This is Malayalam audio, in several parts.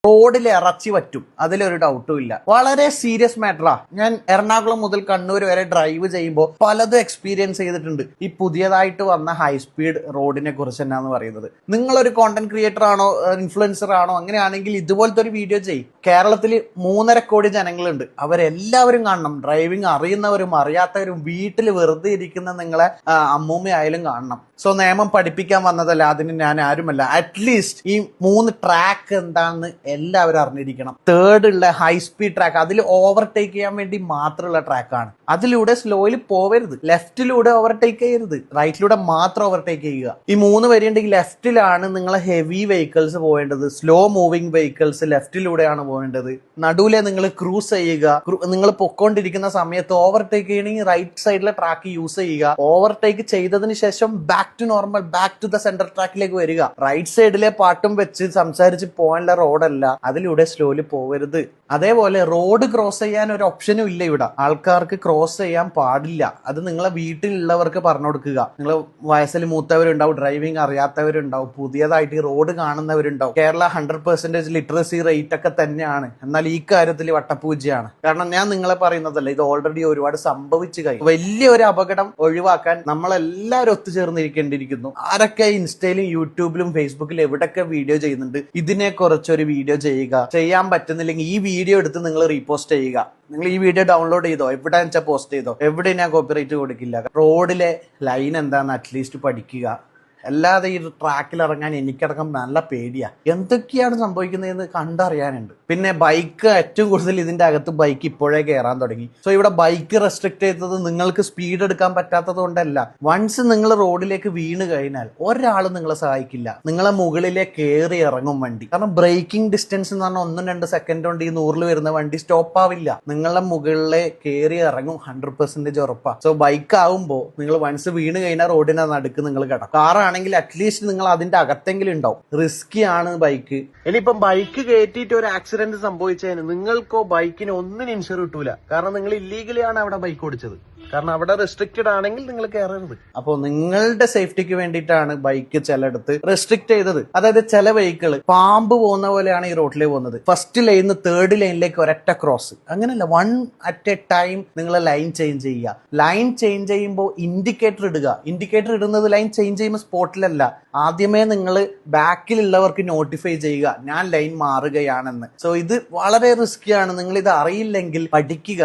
റോഡിൽ ഇറച്ചി പറ്റും, അതിലൊരു ഡൗട്ടും ഇല്ല. വളരെ സീരിയസ് മാറ്ററാ. ഞാൻ എറണാകുളം മുതൽ കണ്ണൂർ വരെ ഡ്രൈവ് ചെയ്യുമ്പോൾ പലതും എക്സ്പീരിയൻസ് ചെയ്തിട്ടുണ്ട്. ഈ പുതിയതായിട്ട് വന്ന ഹൈ സ്പീഡ് റോഡിനെ കുറിച്ച് എന്നാന്ന് പറയുന്നത്. നിങ്ങളൊരു കോണ്ടന്റ് ക്രിയേറ്റർ ആണോ, ഇൻഫ്ലുവൻസർ ആണോ, അങ്ങനെയാണെങ്കിൽ ഇതുപോലത്തെ ഒരു വീഡിയോ ചെയ്യും. കേരളത്തിൽ 3.5 കോടി ജനങ്ങളുണ്ട്. അവരെല്ലാവരും കാണണം. ഡ്രൈവിംഗ് അറിയുന്നവരും അറിയാത്തവരും വീട്ടിൽ വെറുതെ ഇരിക്കുന്ന നിങ്ങളെ അമ്മൂമ്മയായാലും കാണണം. സോ നിയമം പഠിപ്പിക്കാൻ വന്നതല്ല, അതിന് ഞാൻ ആരുമല്ല. അറ്റ്ലീസ്റ്റ് ഈ 3 ട്രാക്ക് എന്താണെന്ന് എല്ലാവരും അറിഞ്ഞിരിക്കണം. തേർഡ് ഉള്ള ഹൈ സ്പീഡ് ട്രാക്ക്, അതിൽ ഓവർടേക്ക് ചെയ്യാൻ വേണ്ടി മാത്രമുള്ള ട്രാക്കാണ്. അതിലൂടെ സ്ലോയിൽ പോവരുത്, ലെഫ്റ്റിലൂടെ ഓവർടേക്ക് ചെയ്യരുത്, റൈറ്റിലൂടെ മാത്രം ഓവർടേക്ക് ചെയ്യുക. ഈ 3 വരിയുണ്ടെങ്കിൽ ലെഫ്റ്റിലാണ് നിങ്ങളെ ഹെവി വെഹിക്കിൾസ് പോവേണ്ടത്, സ്ലോ മൂവിംഗ് വെഹിക്കിൾസ് ലെഫ്റ്റിലൂടെയാണ് പോവേണ്ടത്. നടുവിലെ നിങ്ങൾ ക്രൂസ് ചെയ്യുക. നിങ്ങൾ പൊക്കോണ്ടിരിക്കുന്ന സമയത്ത് ഓവർടേക്ക് ചെയ്യണമെങ്കിൽ റൈറ്റ് സൈഡിലെ ട്രാക്ക് യൂസ് ചെയ്യുക. ഓവർടേക്ക് ചെയ്തതിന് ശേഷം back to normal, back to the centre ട്രാക്കിലേക്ക് വരിക. റൈറ്റ് സൈഡിലെ പാട്ടും വെച്ച് സംസാരിച്ച് പോകാനുള്ള റോഡല്ല, അതിലൂടെ സ്ലോലി പോവരുത്. അതേപോലെ റോഡ് ക്രോസ് ചെയ്യാൻ ഒരു ഓപ്ഷനും ഇല്ല ഇവിടെ. ആൾക്കാർക്ക് ക്രോസ് ചെയ്യാൻ പാടില്ല. അത് നിങ്ങളെ വീട്ടിലുള്ളവർക്ക് പറഞ്ഞു കൊടുക്കുക. നിങ്ങൾ വയസ്സിൽ മൂത്തവരുണ്ടാവും, ഡ്രൈവിംഗ് അറിയാത്തവരുണ്ടാവും, പുതിയതായിട്ട് ഈ റോഡ് കാണുന്നവരുണ്ടാവും. കേരള 100% ലിറ്ററസി റേറ്റ് ഒക്കെ തന്നെയാണ്, എന്നാൽ ഈ കാര്യത്തിൽ വട്ടപ്പൂജയാണ്. കാരണം ഞാൻ നിങ്ങളെ പറയുന്നതല്ല, ഇത് ഓൾറെഡി ഒരുപാട് സംഭവിച്ചു കഴിഞ്ഞു. വലിയൊരു അപകടം ഒഴിവാക്കാൻ നമ്മളെല്ലാവരും ഒത്തുചേർന്നിരിക്കേണ്ടിയിരിക്കുന്നു. ആരൊക്കെ ഇൻസ്റ്റയിലും യൂട്യൂബിലും ഫേസ്ബുക്കിലും എവിടെയൊക്കെ വീഡിയോ ചെയ്യുന്നുണ്ട്, ഇതിനെ കുറിച്ചൊരു വീഡിയോ ചെയ്യുക. ചെയ്യാൻ പറ്റുന്നില്ലെങ്കിൽ ഈ വീഡിയോ എടുത്ത് നിങ്ങൾ റീപോസ്റ്റ് ചെയ്യുക. നിങ്ങൾ ഈ വീഡിയോ ഡൗൺലോഡ് ചെയ്തോ, എവിടെ വെച്ചാൽ പോസ്റ്റ് ചെയ്തോ, എവിടെ ഞാൻ കോപ്പിറൈറ്റ് കൊടുക്കില്ല. റോഡിലെ ലൈൻ എന്താന്ന് അറ്റ്ലീസ്റ്റ് പഠിക്കുക. അല്ലാതെ ഈ ട്രാക്കിൽ ഇറങ്ങാൻ എനിക്കടക്കം നല്ല പേടിയാ. എന്തൊക്കെയാണ് സംഭവിക്കുന്നതെന്ന് കണ്ടറിയാനുണ്ട്. പിന്നെ ബൈക്ക് ഏറ്റവും കൂടുതൽ ഇതിന്റെ അകത്ത് ബൈക്ക് ഇപ്പോഴേ കയറാൻ തുടങ്ങി. സോ ഇവിടെ ബൈക്ക് റെസ്ട്രിക്ട് ചെയ്തത് നിങ്ങൾക്ക് സ്പീഡ് എടുക്കാൻ പറ്റാത്തത് കൊണ്ടല്ല. വൺസ് നിങ്ങൾ റോഡിലേക്ക് വീണ് കഴിഞ്ഞാൽ ഒരാളും നിങ്ങളെ സഹായിക്കില്ല. നിങ്ങളെ മുകളിലെ കയറി ഇറങ്ങും വണ്ടി. കാരണം ബ്രേക്കിംഗ് ഡിസ്റ്റൻസ് എന്ന് പറഞ്ഞാൽ 1-2 സെക്കൻഡ് കൊണ്ട് ഈ 100-ൽ വരുന്ന വണ്ടി സ്റ്റോപ്പ് ആവില്ല. നിങ്ങളെ മുകളിലെ കയറി ഇറങ്ങും 100% ഉറപ്പാ. സോ ബൈക്ക് ആവുമ്പോൾ നിങ്ങൾ വൺസ് വീണ് കഴിഞ്ഞാൽ റോഡിനെ നടുക്ക് നിങ്ങൾ കിടക്കും. കാറാണ് ആണെങ്കിൽ അറ്റ്ലീസ്റ്റ് നിങ്ങൾ അതിന്റെ അകത്തെങ്കിലും ഉണ്ടാവും. റിസ്കി ആണ് ബൈക്ക്. ഇനിയിപ്പം ബൈക്ക് കയറ്റിയിട്ട് ഒരു ആക്സിഡന്റ് സംഭവിച്ചതിന് നിങ്ങൾക്കോ ബൈക്കിന് ഒന്നിനും ഇൻഷുർ കിട്ടൂല. കാരണം നിങ്ങൾ ഇല്ലീഗലി ആണ് അവിടെ ബൈക്ക് ഓടിച്ചത്. കാരണം അവിടെ റെസ്ട്രിക്റ്റഡ് ആണെങ്കിൽ നിങ്ങൾ കയറരുത്. അപ്പോൾ നിങ്ങളുടെ സേഫ്റ്റിക്ക് വേണ്ടിയിട്ടാണ് ബൈക്ക് ചിലയിടത്ത് റെസ്ട്രിക്ട് ചെയ്തത്. അതായത് ചില വെഹിക്കിള് പാമ്പ് പോകുന്ന പോലെയാണ് ഈ റോഡിലേക്ക് പോകുന്നത്. ഫസ്റ്റ് ലൈനിന്ന് തേർഡ് ലൈനിലേക്ക് ഒരൊറ്റ ക്രോസ്. അങ്ങനെയല്ല, 1 at a ടൈം നിങ്ങൾ ലൈൻ ചേഞ്ച് ചെയ്യുക. ലൈൻ ചേഞ്ച് ചെയ്യുമ്പോൾ ഇൻഡിക്കേറ്റർ ഇടുക. ഇൻഡിക്കേറ്റർ ഇടുന്നത് ലൈൻ ചേഞ്ച് ചെയ്യുമ്പോൾ സ്പോട്ടിലല്ല, ആദ്യമേ നിങ്ങൾ ബാക്കിലുള്ളവർക്ക് നോട്ടിഫൈ ചെയ്യുക, ഞാൻ ലൈൻ മാറുകയാണെന്ന്. സോ ഇത് വളരെ റിസ്കിയാണ്. നിങ്ങൾ ഇത് അറിയില്ലെങ്കിൽ പഠിക്കുക,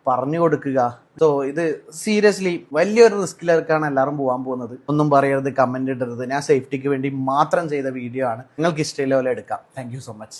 പറഞ്ഞു കൊടുക്കുക. സോ ഇത് സീരിയസ്ലി വലിയൊരു റിസ്കിലേക്കാണ് എല്ലാവരും പോകാൻ പോകുന്നത്. ഒന്നും പറയരുത്, കമന്റ് ഇടരുത്. ഞാൻ സേഫ്റ്റിക്ക് വേണ്ടി മാത്രം ചെയ്ത വീഡിയോ ആണ്. നിങ്ങൾക്ക് ഇഷ്ടമുള്ള പോലെ എടുക്കാം. Thank you so much.